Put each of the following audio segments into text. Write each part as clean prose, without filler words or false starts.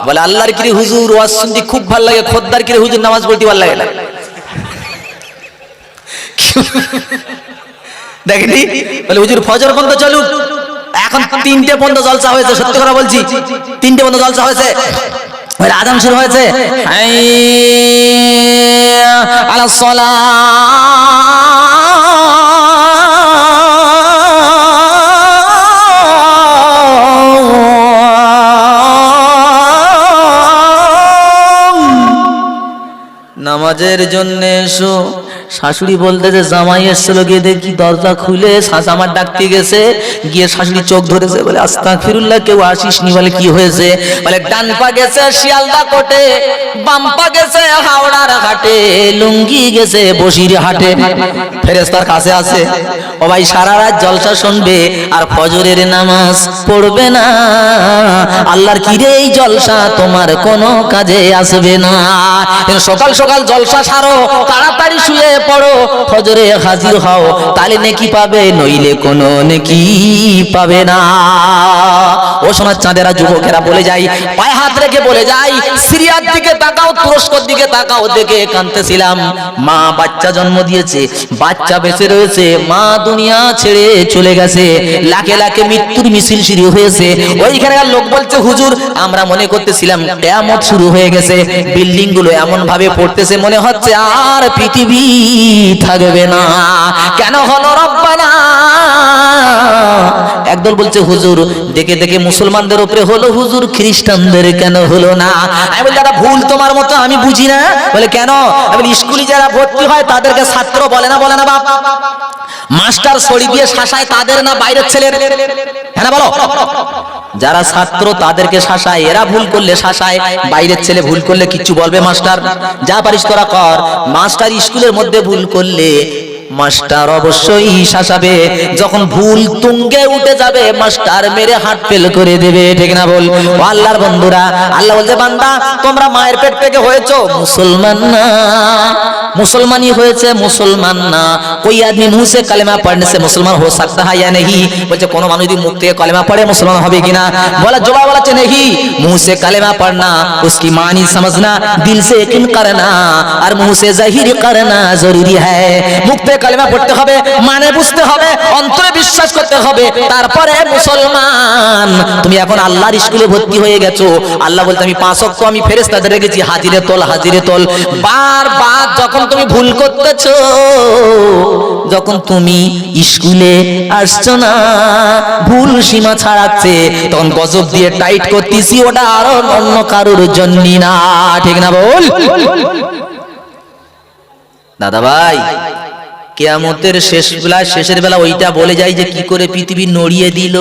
বলে আল্লাহর কি হুজুর ওয়াজ শুনতে খুব ভালো লাগে, খোদ্দার কি হুজুর নামাজ পড়তে ভালো লাগে না। দেখেনি বলে হুজুর ফজর পর্যন্ত চলুক, এখন 3টে পর্যন্ত জলসা হয়েছে, সত্যি কথা বলছি 3টে পর্যন্ত জলসা হয়েছে, আযান শুরু হয়েছে, হাইয়া আলাস সালাহ, নামাজের জন্য এসো। শাশুড়ি বলতেছে জামাই এসেছিল, গিয়ে দেখি দরজা খুলে জামার ডাকতে গেছে, গিয়ে শাশুড়ি চোখ ধরেছে, বলে আস্তাগফিরুল্লাহ কেউ আসিসনি। বলে কি হয়েছে? বলে ডান পা গেছে শিয়ালদা কোটে, বাম পা গেছে হাওড়ার ঘাটে, লুঙ্গি গেছে বসির হাটে। ফেরেশতার কাছে আছে, ও ভাই সারা রাত জলসা শুনবে আর ফজরের নামাজ পড়বে না, আল্লাহর কি রে এই জলসা তোমার কোনো কাজে আসবে না। সকাল সকাল জলসা সারো, তাড়াতাড়ি শুয়ে পড়ো, ফজরে হাজির হও, তাহলে নেকি পাবে, নইলে কোনো নেকি পাবে না। ও সোনার চাঁদেরা যুবকেরা বলে যাই, পায়ে হাত রেখে বলে যাই, সিরিয়ার দিকে তাকাও, তুরস্কর দিকে তাকাও, দেখে কাঁদতেছিলাম। মা বাচ্চা জন্ম দিয়েছে, বাচ্চা বেঁচে রয়েছে, মা দুনিয়া ছেড়ে চলে গেছে, লাখে লাখে মৃত্যুর মিছিল শুরু হয়েছে। ওইখানকার লোক বলছে হুজুর আমরা মনে করতেছিলাম কিয়ামত শুরু হয়ে গেছে, বিল্ডিং গুলো এমন ভাবে পড়তেছে মনে হচ্ছে আর পৃথিবী থাকবে না, কেন হলো রব্বানা? একদল বলছে হুজুর দেখে দেখে মুসলমানদের উপরে হলো, হুজুর খ্রিস্টানদের কেন হলো না? আমি বলি দাদা ভুল তোমার মতো আমি বুঝি না। বলে কেন? আমি স্কুলে যারা ভর্তি হয় তাদেরকে ছাত্র বলে না, বলে না বাপ? মাস্টার ছড়ি দিয়ে শাসায় তাদের না বাইরের ছেলের? হ্যাঁ না বলো? যারা ছাত্র তাদেরকে শাসায়, এরা ভুল করলে শাসায়, বাইরের ছেলে ভুল করলে কিচ্ছু বলবে মাস্টার, যা পারিস তোরা কর। মাস্টার স্কুলের মধ্যে ভুল করলে মাস্টার অবশ্যই শাসাবে, যখন ভুল তুঙ্গে উঠে যাবে মাস্টার মেরে হাত ফেল করে দেবে, ঠিক না বল? আল্লাহর বন্ধুরা, আল্লাহ বলছে বান্দা তোমরা মায়ের পেট থেকে হয়েছো মুসলমান না, मुसलमानी হয়েছে মুসলমান না। कोई आदमी मुंह से कलमा पढ़ने से मुसलमान हो सकता है या नहीं? বলছে কোন মানুষ যদি মুখ থেকে कलमा पढ़े मुसलमान হবে কিনা? বলা জবাব বলছে नहीं, मुंह से कलमा पढ़ना उसकी मानी समझना, दिल से यकीन करना और मुंह से जाहिर करना जरूरी है। মুখ থেকে कलमा পড়তে হবে, মানে বুঝতে হবে, অন্তরে বিশ্বাস করতে হবে, তারপরে মুসলমান। তুমি এখন আল্লাহর স্কুলে ভর্তি হয়ে গেছো, আল্লাহ বলতে আমি 5 ওয়াক্ত আমি ফেরেশতাদের রেখেছি, হাজিরে তোল হাজিরে তোল। বারবার যখন তুমি ভুল করতেছো, যখন তুমি স্কুলে আসছো না, ভুল সীমা ছাড়াচ্ছে, তখন গজব দিয়ে টাইট করতেছি, ওটা আর অন্য কারোর জন্য না, ঠিক না বল? দাদা ভাই কিয়ামতের শেষের বেলা ওইটা বলে যায় যে কি করে পৃথিবী নড়িয়ে দিল।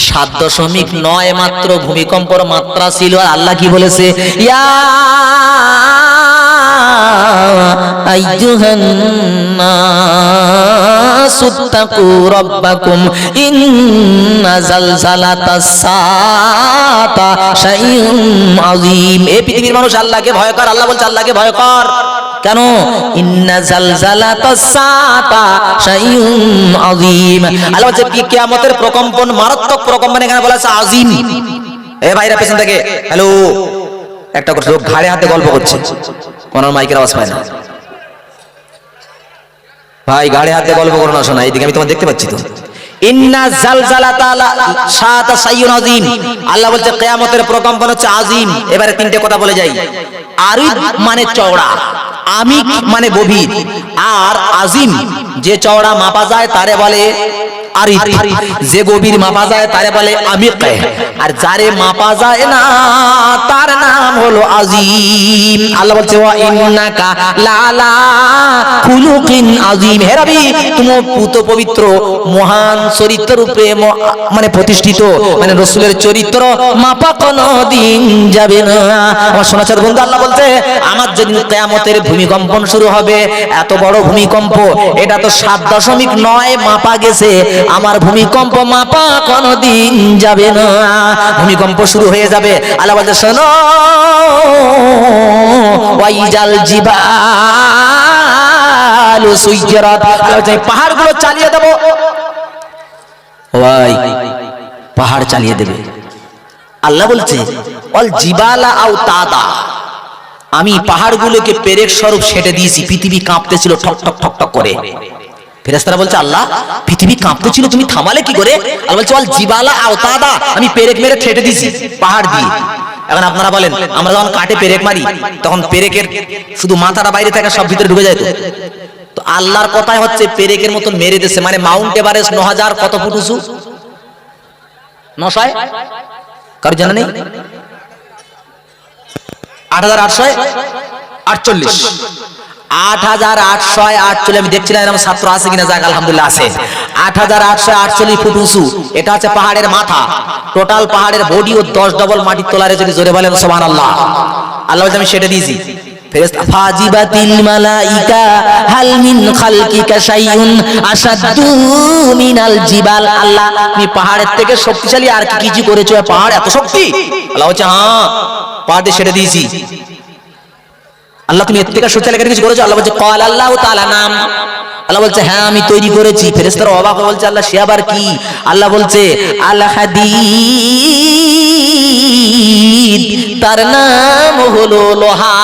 7.9 মাত্র ভূমিকম্পর মাত্রা ছিল, আর আল্লাহ কি বলেছে? ইয়া আইয়ুহান নাসু তাকু রাব্বাকুম ইন্না জালজালাতাস সাআতা শাইউন আযীম। এই পৃথিবীর মানুষ আল্লাহকে ভয় কর, আল্লাহ বলছে আল্লাহকে ভয় কর। কেন? ইন্না জালজালাতাস সাআতা শাইউন আযীম। আল্লাহ বলছে কিয়ামতের প্রকম্পন মারাত্মক প্রকম্পন, এখানে বলা আছে আযীম। এ ভাইরা পেছন থেকে হ্যালো, একটা করে লোক ঘাড়ে হাতে গল্প করছে, কোন মাইকের আওয়াজ পায় না ভাই, ঘাড়ে হাতে গল্প করো না, শোনা এইদিকে আমি তোমার দেখতে পাচ্ছি তো। ইন্না জালজালাতা সাআতা শাইউন আযীম, আল্লাহ বলছে কিয়ামতের প্রকম্পন হচ্ছে আযীম। এবারে 3টে কথা বলে যাই। আরিদ মানে চওড়া, আমিক মানে গভীর, আর আযীম যে চওড়া মাপা যায় তারে বলে আরিদ, যে গভীর মাপা যায় তারে বলে আমিক, আর যারে মাপা যায় না তার নাম হলো আযীম। আল্লাহ বলছে ওয়া ইন্নাকা লালা খুলুকিন আযীম। হে নবী তুমি পুত পবিত্র মহান চরিত্রের উপরে মানে প্রতিষ্ঠিত, মানে রাসূলের চরিত্র মাপা কোনদিন যাবে না। আমার শোনাচার বন্ধু, আল্লাহ বলছে আমার যেদিন কিয়ামতের ভূমিকম্পন শুরু হবে, এত বড় ভূমিকম্প, এটা তো 7.9 মাপা গেছে, আমার ভূমিকম্প মাপা কোনদিন যাবে না। ভূমিকম্প শুরু হয়ে যাবে। আল্লাহ বলছে শোনো ওয়াইজাল জিবালু সুইজিরাত, আল্লাহ বলছে পাহাড়গুলো চালিয়ে দেব। ওই পাহাড় চালিয়ে দেবে। আল্লাহ বলছে অল জিবালা আওতাদা, আমি পাহাড়গুলোকে পেরেক স্বরূপ সেটে দিয়েছি। পৃথিবী কাঁপতেছিল ঠক ঠক ঠক ঠক করে। ফেরেশতারা বলছে আল্লাহ পৃথিবী কাঁপতেছিল তুমি থামালে কি করে? আল্লাহ বলছে অল জিবালা আওতাদা, আমি পেরেক মেরে ঠেটে দিয়েছি পাহাড় দিয়ে। এখন আপনারা বলেন আমরা যখন কাটে পেরেক মারি তখন পেরেকের শুধু মাথাটা বাইরে থাকে, সব ভিতরে ঢুকে যায়। তো আল্লাহর কথাই হচ্ছে পেরেকের মতন মেরে দিয়েছে। মানে মাউন্ট এভারেস্ট 9000 কত ফুট উঁচু? 900 কারো জানা নেই? 8848 8848 আমি দেখছিলাম এরকম ছাত্র আছে কিনা, যাক আলহামদুলিল্লাহ আছে। 8848 ফুট উঁচু, এটা হচ্ছে পাহাড়ের মাথা। টোটাল পাহাড়ের বডি ও 10 ডবল মাটির তলারে, যদি জোরে বলেন সুবহানাল্লাহ। আল্লাহ বলছে আমি সেটা দিয়েছি। ফেরেশতা ফাজিবাতিল মালাইকা হাল মিন খালকিকা শাইউন আশাদ্দু মিনাল জিবাল, আল্লাহ তুমি পাহাড়ের থেকে শক্তিশালী আর কি কিছু করেছো? পাহাড় এত শক্তি? আল্লাহ বলছে হ্যাঁ পাহাড় দিয়ে সেটা দিয়েছি। আল্লাহ তুমি এর থেকে শক্তিশালী কিছু করেছো? আল্লাহ বলছে ক্বাল আল্লাহু তাআলা নাম, আল্লাহ বলছে হ্যাঁ আমি তৈরি করেছি। ফেরেশতারা অবাক হয়ে বলছে আল্লাহ সে আবার কি? আল্লাহ বলছে আল হাদীদ, তার নাম হলো লোহা।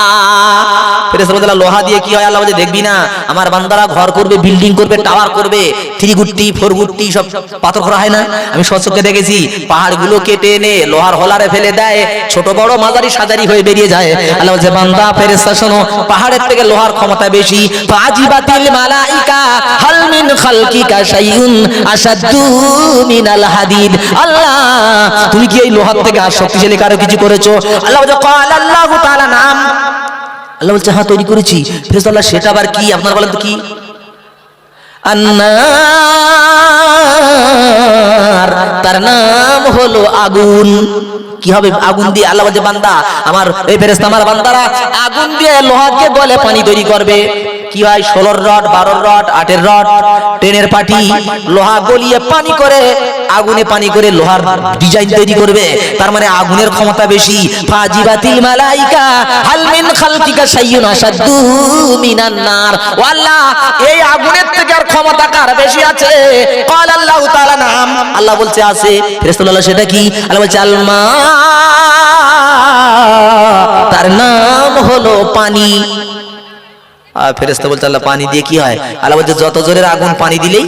ফেরেশতা বলছে লোহা দিয়ে কি হয়? আল্লাহ বলছে দেখবি না আমার বান্দারা ঘর করবে, বিল্ডিং করবে, টাওয়ার করবে, 3 গুট্টি 4 গুট্টি সব পাথর করা হয় না? আমি সচক্ষে দেখেছি পাহাড়গুলো কেটে এনে লোহার হোলারে ফেলে দেয়, ছোট বড় মাঝারি সাজারি হয়ে বেরিয়ে যায়। আল্লাহ বলছে বান্দা ফেরেশতা শোনো, পাহাড়ের থেকে লোহার ক্ষমতা বেশি। ফাজিবাতিল মালাইকা হাল মিন খালকিকা শাইউন আশাদ্দু মিনাল হাদিদ, আল্লাহ তুমি কি এই লোহার থেকে আর শক্তিশালী কারো কিছু করেছো? আল্লাহ বলছে ক্বাল আল্লাহু তাআলা নাম, আল্লাহ বলছে হ্যাঁ তৈরি করেছি। ফেরেশতা আল্লাহ সেটা আবার কি? আপনারা বলেন তো কি? আন্নার, তার নাম হলো আগুন। কি হবে আগুন দিয়ে? আল্লাহ বলছে বান্দা আমার এই ফেরেশতা আমার বান্দারা আগুন দিয়ে লোহাকে গলে পানি তৈরি করবে। কি হয় 16 রড 12 রড 8 রড ট্রেনের পাটি লোহা গলিয়ে পানি করে আগুনে পানি করে লোহার ডিজাইন তৈরি করবে। তার মানে আগুনের ক্ষমতা বেশি। ফাজিবাতিল মালাইকা হাল মিন খালকিকা শাইউন আশাদ্দু মিনান নার, ও আল্লাহ এই আগুনের থেকে আর ক্ষমতা কার বেশি আছে? ক্বাল আল্লাহু তাআলা নাম, আল্লাহ বলছে আছে। ফেরেশতা বলল সেটা কি? আল্লাহ বলছে আল মা, তার নাম হলো পানি। আর ফেরেশতা বলছে আল্লাহ পানি দিয়ে কি হয়? আল্লাহ বলছে যত জোরের আগুন পানি দিলেই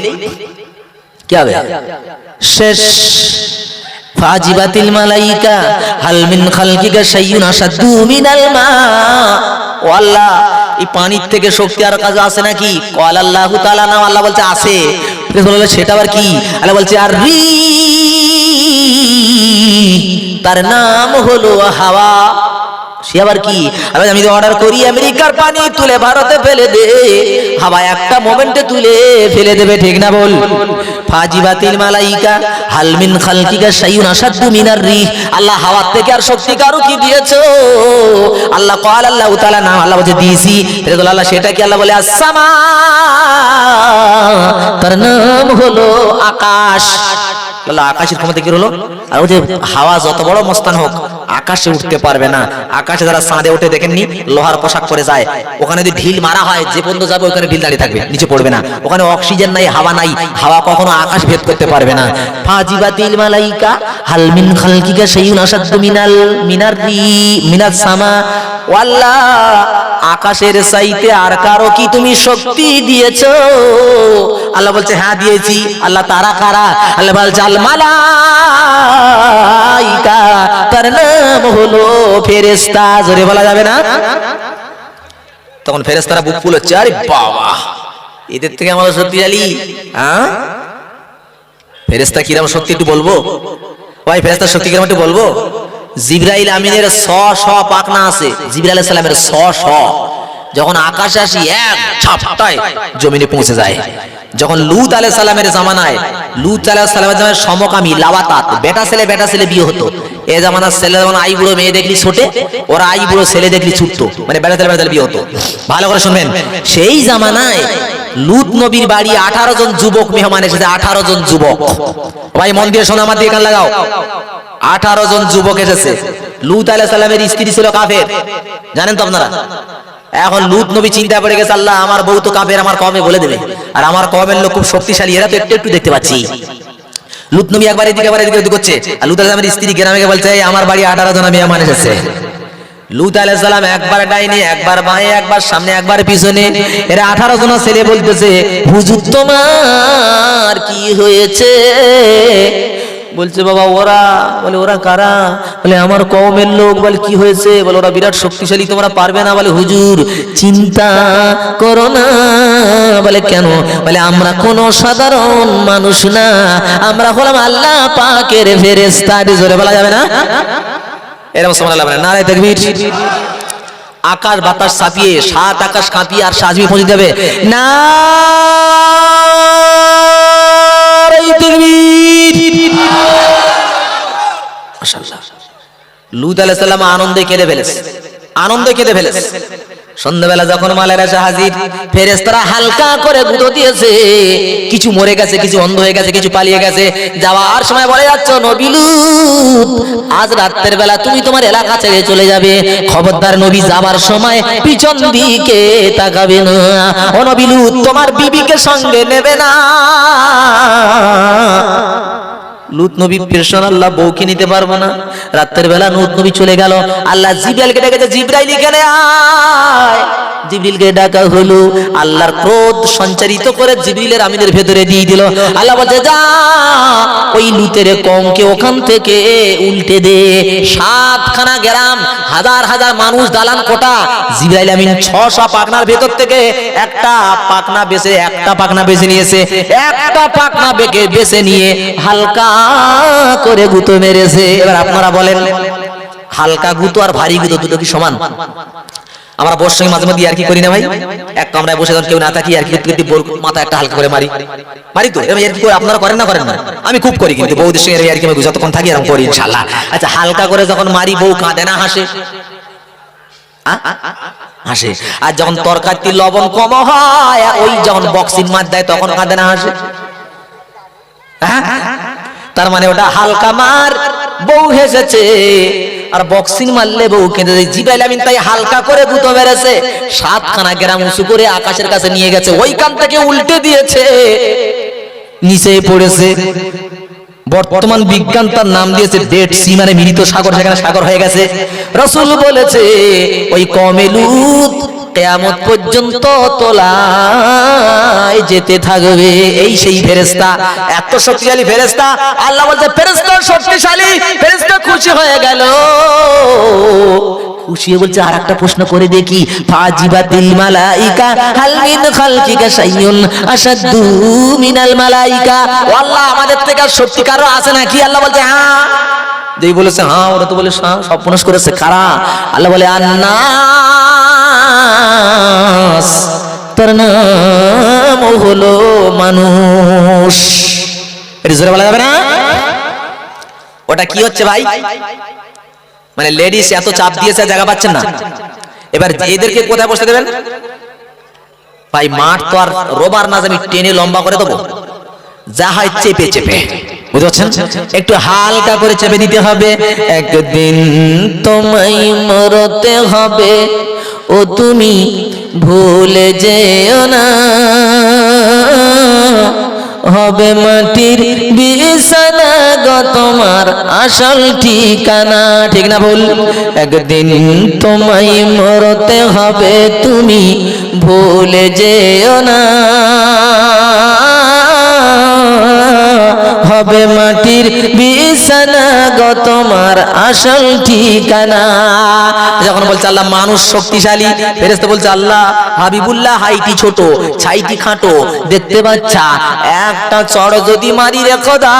কি হবে? শেষ। ফাজিবাতিল মালাইকা হাল মিন খালকিকা শাইউন আশাদ্দু মিনাল মা, ও আল্লাহ এই পানির থেকে শক্তি আর কাজ আছে নাকি? ক্বাল আল্লাহু তাআলা নাম, আল্লাহ বলছে আছে। ফেরেশতা বলল সেটা আবার কি? আল্লাহ বলছে আর রি, তার নাম হলো হাওয়া। সে আবার কি? আমি অর্ডার করি আমেরিকার পানি তুলে ভারতে ফেলে দে, হাওয়া একটা মোমেন্টে তুলে ফেলে দেবে, ঠিক না বল? ফাজিবাতিল মালাইকা হাল মিন খালকিকা শাইউন আশাদ্দু মিনার রিহ, আল্লাহ হাওয়ার থেকে আর শক্তি কারো কি দিয়েছো? আল্লাহ ক্বাল আল্লাহু তাআলা নাম, আল্লাহ বলছে দিয়েছি। আল্লাহ সেটা কি? আল্লাহ বলে আসসামা, তার নাম হলো আকাশ। আল্লাহ আকাশের ক্ষমতা কি হলো? আর ওই যে হাওয়া যত বড় মস্তান হোক আকাশে উঠতে পারবে না। আকাশে যারা চাঁদে ওঠে দেখেননি, লোহার পোশাক পরে যায়, ওখানে যদি ঢিল মারা হয় যে পর্যন্ত যাবে ওখানে ঢিল দাঁড়িয়ে থাকবে, নিচে পড়বে না। ওখানে অক্সিজেন নাই, হাওয়া নাই, হাওয়া কখনো আকাশ ভেদ করতে পারবে না। ফাজিবাতিল মালাইকা হাল মিন খালকিকা শাইউন আশাদ্দু মিনার মিনাস সামা, আল্লাহ আকাশের চাইতে আর কারো কি তুমি শক্তি দিয়েছো? আল্লাহ বলছে হ্যাঁ দিয়েছি। আল্লাহ তারা কারা? আল্লাহ বলছে আল মালাইকা, তার নাম হলো ফেরেশতা। জোরে বলা যাবে না? তখন ফেরেশতারা বুক ফুলাচ্ছে, আরে বাবা এদের থেকে আমরা শক্তিশালী। হ্যাঁ ফেরেশতা কিরকম শক্তি একটু বলবো ভাই? ফেরেশতার শক্তি কিরকম একটু বলবো? জিবরাইল আমিনের 100 পাখনা আছে। জিবরাইল আলাইহিস সালামের 100 যখন আকাশে আসি এক ঝাপটায় জমিনে পৌঁছে যায়। যখন লূত আলাইহিস সালামের জামানায়, লূত আলাইহিস সালামের জামানায় সমকামী লাওয়াতাত, বেটা ছেলে বিয়ে হতো। এই জামানার ছেলে যেমন আই বুড়ো মেয়ে দেখলি ছোটে, ওরা আই বুড়ো ছেলে দেখলি ছুটতো, মানে বেটা ছেলে বিয়ে হতো। ভালো করে শুনবেন, সেই জামানায় লূত নবীর বাড়ি 18 জন যুবক মেহমান এসেছে। 18 জন যুবক, ভাই মন দিয়ে শোনা, আমার দিয়ে কান লাগাও। 18 জন যুবক এসেছে। লূত আলাইহিস সালামের স্ত্রী ছিল কাফের, জানেন তো আপনারা। এখন লূত নবী চিন্তা পড়ে গেছে, আল্লাহ আমার বউ তো কাফের, আমার কওমে বলে দেবে, আর আমার কওমের লোক খুব শক্তিশালী, এরা তো একটু একটু দেখতে পাচ্ছি। লুত নবী একবার এদিকে করছে, আর লুত আলাইহিস সালামের স্ত্রী গ্রামে বলছে আমার বাড়ি 18 জন মেহমান এসেছে। লুত আলাইহিস সালাম একবার ডাইনে, একবার বাঁয়ে, একবার সামনে, একবার পিছনে, এরা 18 জন ছেলে বলতেছে হুজুর তোমার কি হয়েছে? বলছে বাবা ওরা। বলে ওরা কারা? বলে আমার কওমের লোক। বলে কি হয়েছে? বলে ওরা বিরাট শক্তিশালী, তোমরা পারবে না। বলে হুজুর চিন্তা করো না। বলে কেন? বলে আমরা কোনো সাধারণ মানুষ না, আমরা হলাম আল্লাহ পাকের ফেরেশতা। জোরে বলা যাবে না? এরকম সুবহানাল্লাহ বলে নারে তাকবীর। আকাশ বাতাস ছাপিয়ে, 7 আকাশ কাঁপিয়ে আর সাজমি পৌঁছে যাবে না। লুত আলাইহিস সালাম আনন্দে কেঁদে ফেলেছে। সন্ধ্যাবেলা যখন মালের এসে হাজির, ফেরেশতারা হালকা করে গুঁতো দিয়েছে। কিছু মরে গেছে, কিছু অন্ধ হয়ে গেছে, কিছু পালিয়ে গেছে। যাওয়ার সময় বলে যাচ্ছ নবী লুত আজ রাতের বেলা তুমি তোমার এলাকা ছেড়ে চলে যাবে, খবরদার নবী যাবার সময় পিছন দিকে তাকাবে না। ও নবী লুত তোমার বিবিকে সঙ্গে নেবে না। লুত নবী পেরেশান, আল্লাহ বউকে নিতে পারবো না। রাতের বেলা লুত নবী চলে গেল। আল্লাহ জিবরাইলকে ডেকেছে, জিবরাইল এখানে আয়। জিবরিলকে ডাকা হলো। আল্লাহর ক্রোধ সঞ্চারিত করে জিবরিলের আমিনের ভেতরে দিয়ে দিল। আল্লাহ বলছে যা ওই লুতের কওমকে ওখান থেকে উল্টে দে। 7খানা গ্রাম, হাজার হাজার মানুষ, দালান কোটা। জিবরাইল আমিন 600 পাখনার ভেতর থেকে একটা পাখনা বেছে নিয়েছে। একটা পাখনা বেছে নিয়ে হালকা করে গুঁতো মেরেছে। এবার আপনারা বলেন হালকা গুঁতো আর ভারী গুঁতো দুটো কি সমান? আমরা বউর সঙ্গে মাঝে মাঝে আর কি করি না ভাই? এক কামরায় বসে কেউ না থাকি আর কি মাথা একটা হালকা করে মারি তো। এবার আর কি করে আপনারা করেন না? আমি খুব করি, কিন্তু বউদের সঙ্গে আর কি যতক্ষণ থাকি এরকম করি ইনশাআল্লাহ। আচ্ছা হালকা করে যখন মারি বউ কাঁদে না হাসে? হাসে। আর যখন তরকারিতে লবণ কম হয়, ওই যখন বক্সিং মার দেয় তখন কাঁদে না হাসে? তার মানে ওটা হালকা মার, বউ হেসেছে। আর বক্সিং মারলে বউ কেঁদে যায়। জিবরাইল আমিন তাই হালকা করে গুঁতো মেরেছে। 7খানা গ্রাম উঁচু করে আকাশের কাছে নিয়ে গেছে, ওইখান থেকে উল্টে দিয়েছে, নিচে পড়েছে। বর্তমান বিজ্ঞান তার নাম দিয়েছে ডেড সি, মানে মৃত সাগর। সেখানে সাগর হয়ে গেছে। রাসূল বলেছে ওই কওমে লুত কিয়ামত পর্যন্ত তোলায় যেতে থাকবে। এই সেই ফেরেশতা, এত শক্তিশালী ফেরেশতা। আল্লাহ বলছে ফেরেশতা শক্তিশালী, ফেরেশতা খুশি হয়ে গেল। খুশি বলছে আর একটা প্রশ্ন করে দেখি, ফাজিবাতিল মালাইকা হাল মিন খালকিকা শাইউন আশাদ্দু মিনাল মালাইকা। ও আল্লাহ আমাদের থেকে সত্যিকার আছে নাকি? আল্লাহ বলছে হ্যাঁ। যেই বলেছে হ্যাঁ, ওরা তো বলে হ্যাঁ, সব প্রশ্ন করেছে কারা? আল্লাহ বলে আন্নাস, তার নাম হলো মানুষ। এটা জোরে বলা যাবে না? ওটা কি হচ্ছে ভাই? মানে লেডিস এত চাপ দিয়েছে, জায়গা পাচ্ছেন না। এবার এদেরকে কোথায় বসতে দেবেন ভাই? মাঠ তো আর রোবার না, আমি টেনে লম্বা করে দেবো। যা হয় চেপে চেপে, বুঝতে পারছেন? একটু হালকা করে চেপে দিতে হবে। একদিন তোমায় মরতে হবে, ও তুমি ভুলে যেও না, হবে মাটির বিছানা গো তোমার আসল ঠিকানা। ঠিক না ভুল? একদিন তোমায় মরতে হবে, তুমি ভুলে যেও না, হবে মাটির বিছানা গো তোমার আসল ঠিকানা। যখন বলছে আল্লাহ মানুষ শক্তিশালী, ফেরেশতা বলছে আল্লাহ হাবিবুল্লাহ হাইটি ছোট, ছাইটি খাটো, দেখতে বাচ্চা, একটা চড় যদি মারি রে খোদা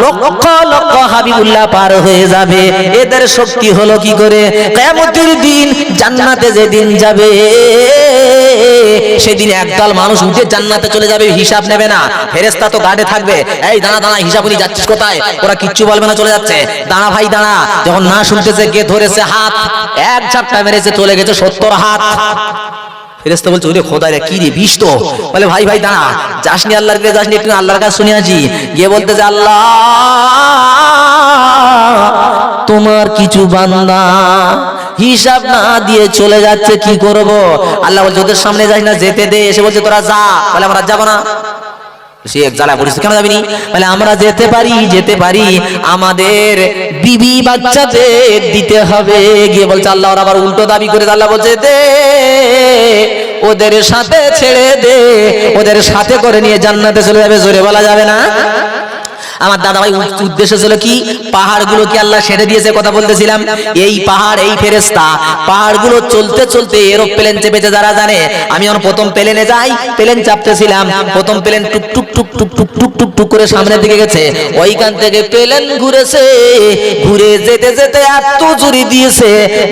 লক্ষ লক্ষ হাবিবুল্লাহ পার হয়ে যাবে। এদের শক্তি হলো কি করে? কিয়ামতের দিন জান্নাতে যেদিন যাবে, সেদিন একদল মানুষ উঠে জান্নাতে চলে যাবে, হিসাব নেবে না। ফেরেশতা তো গার্ডে থাকবে, এই দাঁড়া দাঁড়া, হিসাব নিয়ে যাচ্ছিস কোথায়? ওরা কিচ্ছু বলবে না, চলে যাচ্ছে। দাঁড়া ভাই দাঁড়া। যখন না শুনতেছে, কে ধরেছে হাত, এক ঝাপটা মেরেছে, চলে গেছে 70 হাত। ফেরেশতা বলছে ওরে খোদা রে, কি রে বিষ তো? বলে ভাই ভাই দাঁড়া, যাসনি আল্লাহর কাছে, যাসনি, একটু আল্লাহর কাছে শুনে আসি। গিয়ে বলতেছে আল্লাহ তোমার কিছু বান্দা হিসাব না দিয়ে চলে যাচ্ছে, কি করব? আল্লাহ বলছে ওদের সামনে যাই না, যেতে দে। এসে বলছে তোরা যা। বলে আমরা যাবো না। সে এক জ্বালা পড়েছে, কেন যাবিনি? বলে আমরা যেতে পারি, আমাদের বিবি বাচ্চাদের দিতে হবে। গিয়ে বলছে আল্লাহ, ওরা আবার উল্টো দাবি করে, আল্লাহ বলছে দে, ওদের সাথে ছেড়ে দে, ওদের সাথে করে নিয়ে জান্নাতে চলে যাবে। জোরে বলা যাবে না? আমার দাদা ভাই উদ্দেশ্য ছিল কি, পাহাড়গুলো কি আল্লাহ ছেড়ে দিয়েছে, কথা বলতেছিলাম। এই পাহাড়, এই ফেরেশতা পাহাড়গুলো চলতে চলতে এরোপ্লেন চেপেছে যারা জানে। আমি যখন প্রথম প্লেনে যাই, প্লেন চাপতেছিলাম, প্রথম প্লেন টুক টুক টুক টুক টুক টুক টুক টুক করে সামনের দিকে গেছে, ওইখান থেকে প্লেন ঘুরেছে, ঘুরে যেতে যেতে এত জোরে দিয়েছে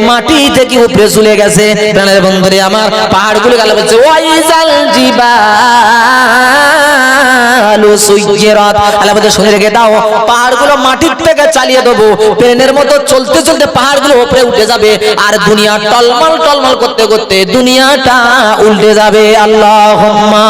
মাটি থেকে উপরে চলে গেছে। প্রাণের বন্ধুরে আমার, পাহাড়গুলো গেল বলছে ওয়াইজাল জিবালু সুইয়িরাত, আল্লাহ বলছে শুনে রেখে দাও, পাহাড়গুলো মাটির থেকে চালিয়ে দেবো, প্লেনের মতো চলতে চলতে পাহাড়গুলো উপরে উঠে যাবে, আর দুনিয়া টলমল টলমল করতে করতে দুনিয়াটা উল্টে যাবে। আল্লাহুম্মা